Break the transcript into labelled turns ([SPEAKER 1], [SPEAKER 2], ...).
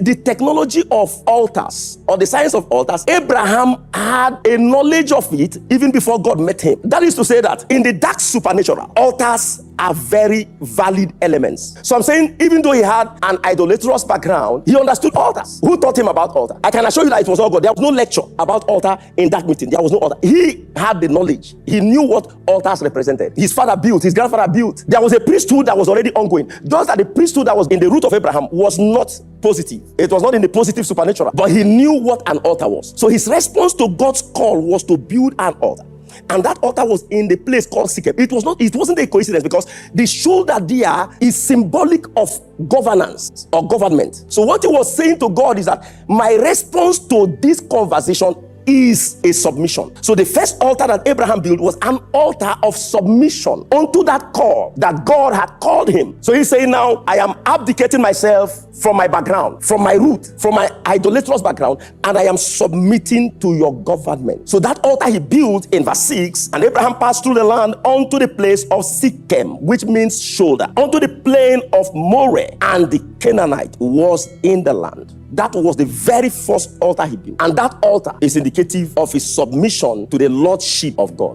[SPEAKER 1] the technology of altars or the science of altars, Abraham had a knowledge of it even before God met him. That is to say that in the dark supernatural, altars are very valid elements. So I'm saying, even though he had an idolatrous background, he understood altars. Who taught him about altar? I can assure you that it was all God. There was no lecture about altar in that meeting. There was no altar. He had the knowledge. He knew what altars represented. His father built, his grandfather built. There was a priesthood that was already ongoing. Just that the priesthood that was in the root of Abraham was not positive. It was not in the positive supernatural, but he knew what an altar was. So his response to God's call was to build an altar. And that altar was in the place called Sikhem. It wasn't a coincidence, because the shoulder there is symbolic of governance or government. So what he was saying to God is that my response to this conversation is a submission. So the first altar that Abraham built was an altar of submission unto that call that God had called him. So he's saying, now I am abdicating myself from my background, from my root, from my idolatrous background, and I am submitting to your government. So that altar he built in verse 6, and Abraham passed through the land unto the place of Sikhem, which means shoulder, unto the plain of Moreh, and the Canaanite was in the land. That was the very first altar he built. And that altar is indicative of his submission to the lordship of God.